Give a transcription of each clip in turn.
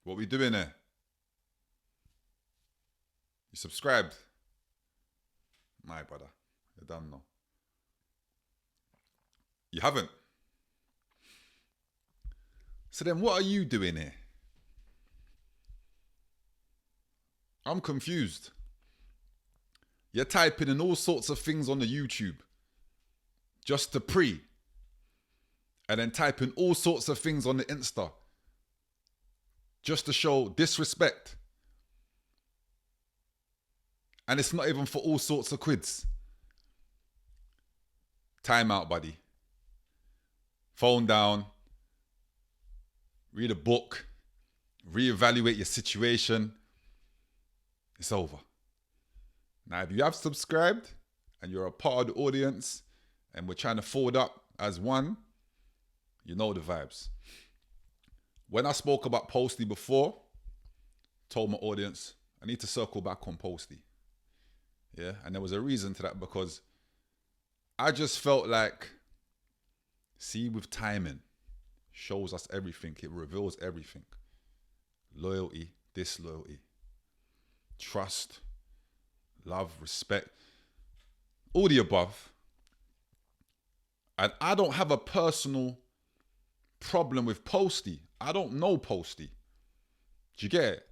What we doing there? You subscribed? My brother. You done now. You haven't? So then what are you doing here? I'm confused. You're typing in all sorts of things on the YouTube just to pre. And then typing all sorts of things on the Insta just to show disrespect. And it's not even for all sorts of quids. Time out, buddy. Phone down. Read a book. Reevaluate your situation. It's over. Now, if you have subscribed and you're a part of the audience and we're trying to fold up as one, you know the vibes. When I spoke about Posty before, told my audience, I need to circle back on Posty. Yeah, and there was a reason to that because I just felt like, see, with timing, shows us everything. It reveals everything. Loyalty, disloyalty, trust, love, respect, all the above. And I don't have a personal problem with Posty. I don't know Posty. Do you get it?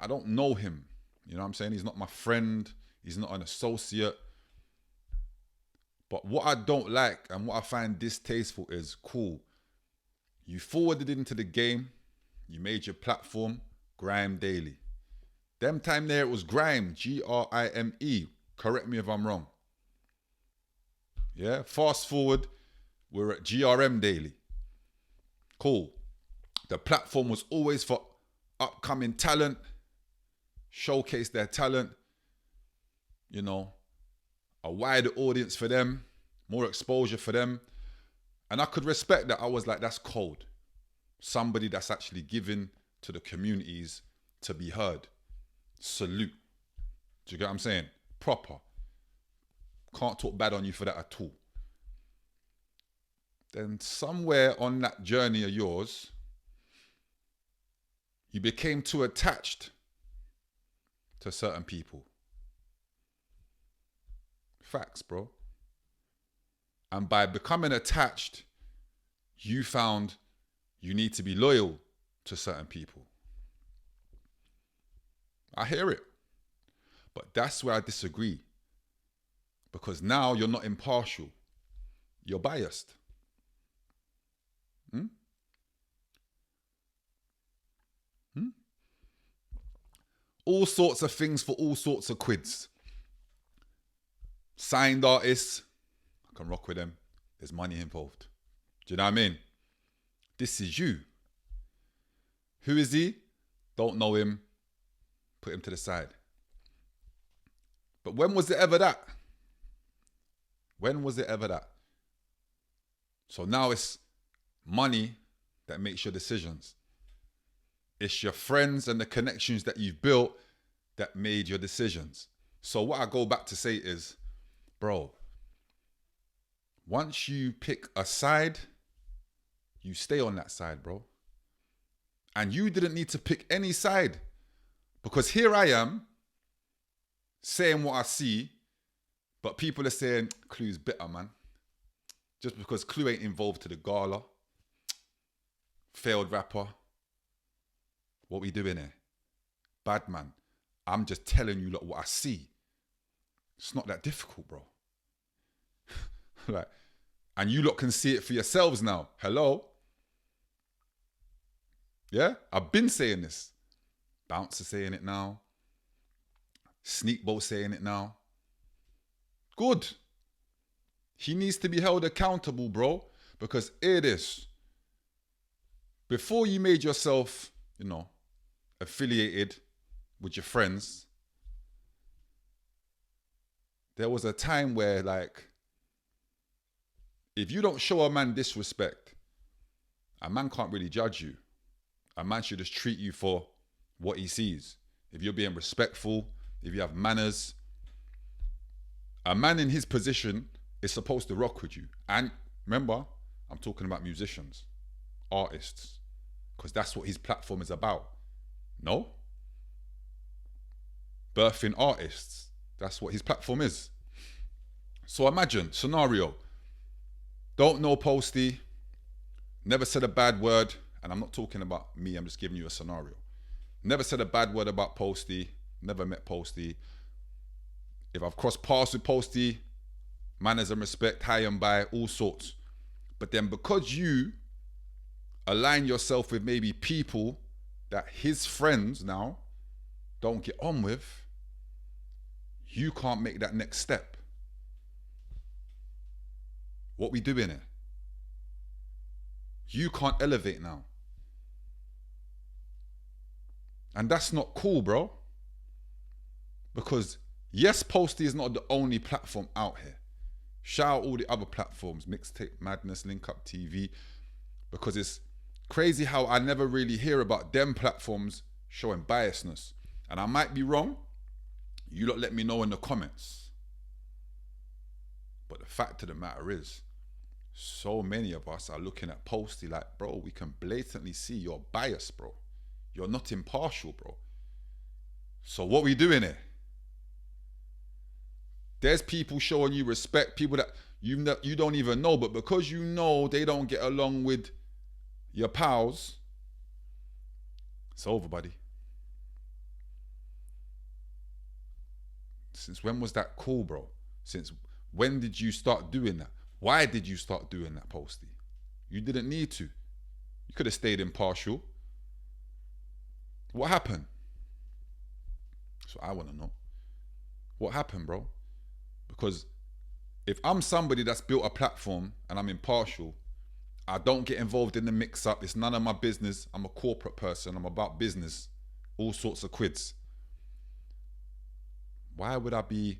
I don't know him. You know what I'm saying? He's not my friend. He's not an associate. But what I don't like and what I find distasteful is, cool, you forwarded into the game. You made your platform, Grime Daily. Them time there it was Grime, Grime. Correct me if I'm wrong. Yeah, fast forward, we're at GRM Daily. Cool. The platform was always for upcoming talent, showcase their talent, you know, a wider audience for them, more exposure for them. And I could respect that. I was like, that's cold. Somebody that's actually giving to the communities to be heard. Salute. Do you get what I'm saying? Proper. Can't talk bad on you for that at all. Then somewhere on that journey of yours, you became too attached to certain people. Facts, bro. And by becoming attached, you found you need to be loyal to certain people. I hear it. But that's where I disagree. Because now you're not impartial. You're biased. All sorts of things for all sorts of quids. Signed artists, I can rock with them. There's money involved. Do you know what I mean? This is you. Who is he? Don't know him. Put him to the side. But when was it ever that? When was it ever that? So now it's money that makes your decisions. It's your friends and the connections that you've built that made your decisions. So what I go back to say is, bro, once you pick a side, you stay on that side, bro. And you didn't need to pick any side. Because here I am, saying what I see, but people are saying, Clue's bitter, man. Just because Clue ain't involved to the gala. Failed rapper. What we doing here? Bad man. I'm just telling you, look, what I see. It's not that difficult, bro. Like, and you lot can see it for yourselves now. Hello? Yeah? I've been saying this. Bouncer saying it now. Sneakbo saying it now. Good. He needs to be held accountable, bro. Because hear this. Before you made yourself, you know, affiliated with your friends, there was a time where, like, if you don't show a man disrespect, a man can't really judge you. A man should just treat you for what he sees. If you're being respectful, if you have manners, a man in his position is supposed to rock with you. And remember, I'm talking about musicians, artists. because that's what his platform is about. No. Birthing artists. That's what his platform is. So imagine, scenario. Don't know Posty. Never said a bad word. And I'm not talking about me. I'm just giving you a scenario. Never said a bad word about Posty. Never met Posty. If I've crossed paths with Posty, manners and respect, high and by, all sorts. But then because you align yourself with maybe people that his friends now don't get on with, you can't make that next step. What we doing here? You can't elevate now. And that's not cool, bro. Because yes, Posty is not the only platform out here. Shout out all the other platforms, Mixtape Madness, Link Up TV, because it's crazy how I never really hear about them platforms showing biasness. And I might be wrong. You lot let me know in the comments. But the fact of the matter is, so many of us are looking at Posty like, bro, we can blatantly see you're biased, bro. You're not impartial, bro. So what we doing here? There's people showing you respect, people that you don't even know, but because you know they don't get along with your pals, it's over, buddy. Since when was that cool, bro? Since when did you start doing that? Why did you start doing that, Posty? You didn't need to. You could have stayed impartial. What happened? So I want to know. What happened, bro? Because if I'm somebody that's built a platform and I'm impartial, I don't get involved in the mix-up. It's none of my business. I'm a corporate person. I'm about business. All sorts of quids. Why would I be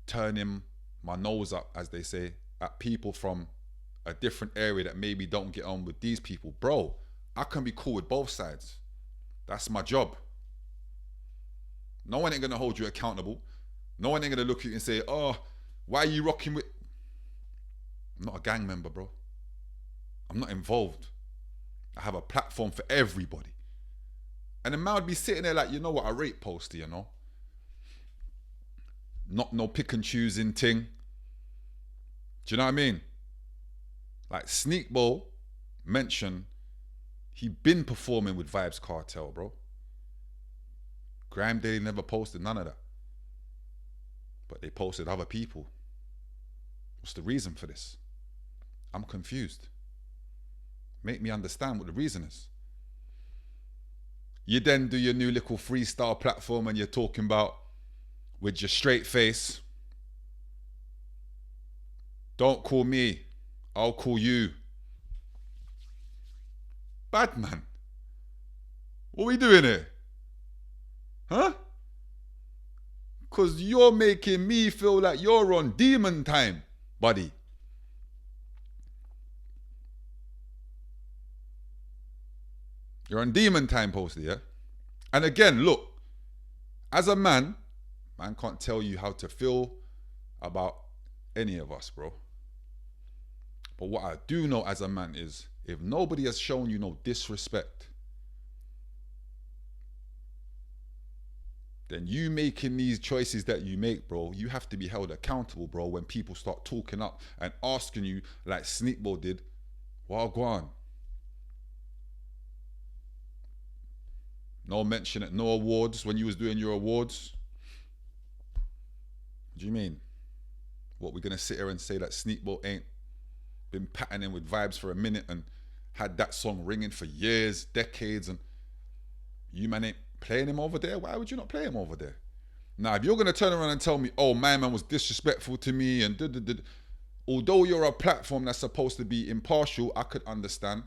turning my nose up, as they say, at people from a different area that maybe don't get on with these people? Bro, I can be cool with both sides. That's my job. No one ain't going to hold you accountable. No one ain't going to look at you and say, oh, why are you rocking with... I'm not a gang member, bro. I'm not involved. I have a platform for everybody. And the man would be sitting there like, you know what, I rate Posty, you know? Not no pick and choosing thing. Do you know what I mean? Like Sneakbo mentioned he been performing with Vibes Cartel, bro. Grime Daily never posted none of that. But they posted other people. What's the reason for this? I'm confused. Make me understand what the reason is. You then do your new little freestyle platform and you're talking about with your straight face. Don't call me, I'll call you. Bad man. What are we doing here? Huh? Because you're making me feel like you're on demon time, buddy. You're on demon time, Posty, yeah? And again, look, as a man can't tell you how to feel about any of us, bro. But what I do know as a man is, if nobody has shown you no disrespect, then you making these choices that you make, bro, you have to be held accountable, bro, when people start talking up and asking you, like Sneakbo did, well, go on. No mention at no awards when you was doing your awards. What do you mean? What, we're going to sit here and say that Sneakbo ain't been patterning with Vibes for a minute and had that song ringing for years, decades, and you man ain't playing him over there? Why would you not play him over there? Now, if you're going to turn around and tell me, oh, my man was disrespectful to me and although you're a platform that's supposed to be impartial, I could understand.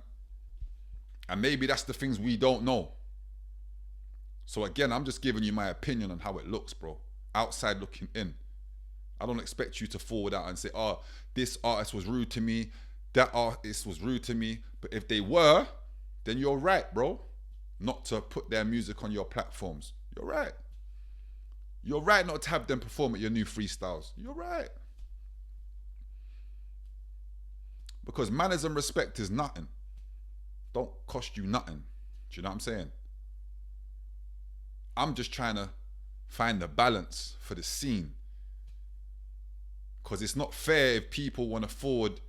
And maybe that's the things we don't know. So again, I'm just giving you my opinion on how it looks, bro. Outside looking in. I don't expect you to forward out and say, oh, this artist was rude to me, that artist was rude to me. But if they were, then you're right, bro. Not to put their music on your platforms. You're right. You're right not to have them perform at your new freestyles. You're right. Because manners and respect is nothing. don't cost you nothing. Do you know what I'm saying? I'm just trying to find the balance for the scene. Because it's not fair if people want to forward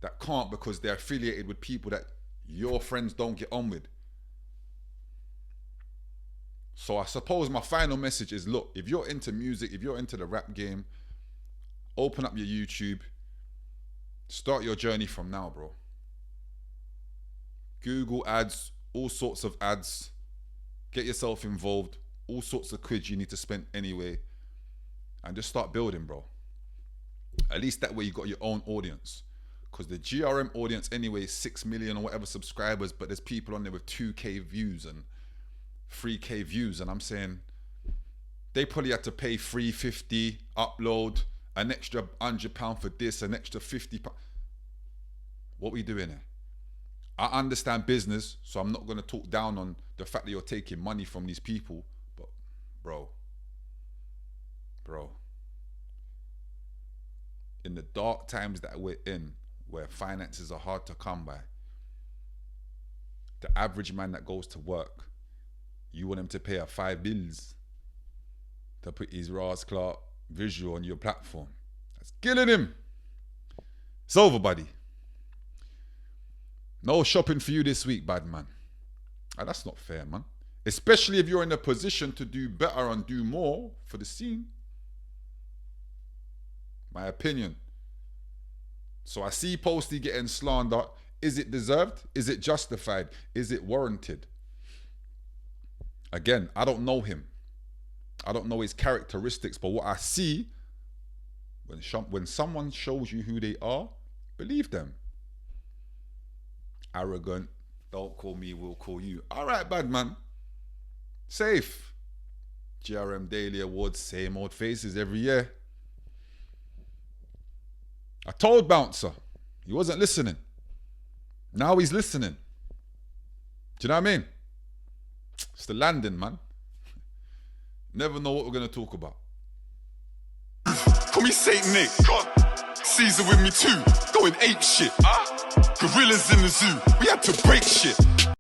that can't because they're affiliated with people that your friends don't get on with. So I suppose my final message is, look, if you're into music, if you're into the rap game, open up your YouTube, start your journey from now, bro. Google ads, all sorts of ads, get yourself involved, all sorts of quids you need to spend anyway, and just start building, bro. At least that way you got your own audience. Because the GRM audience anyway is 6 million or whatever subscribers, but there's people on there with 2K views and 3K views, and I'm saying they probably had to pay $350, upload, an extra £100 for this, an extra £50. What we doing here? I understand business, so I'm not going to talk down on the fact that you're taking money from these people, but bro, in the dark times that we're in, where finances are hard to come by, the average man that goes to work, you want him to pay 5 bills to put his Ras Clark visual on your platform. That's killing him. It's over, buddy. No shopping for you this week, bad man. And that's not fair, man. Especially if you're in a position to do better and do more for the scene. My opinion. So I see Posty getting slandered. Is it deserved? Is it justified? Is it warranted? Again, I don't know him. I don't know his characteristics, but what I see, when someone shows you who they are, believe them. Arrogant, don't call me, we'll call you. All right, bad man. Safe. GRM Daily Awards, same old faces every year. I told Bouncer, he wasn't listening. Now he's listening. Do you know what I mean? It's the landing, man. Never know what we're going to talk about. Call me Saint Nick. Caesar with me too. Going ape shit. Gorillas in the zoo. We had to break shit.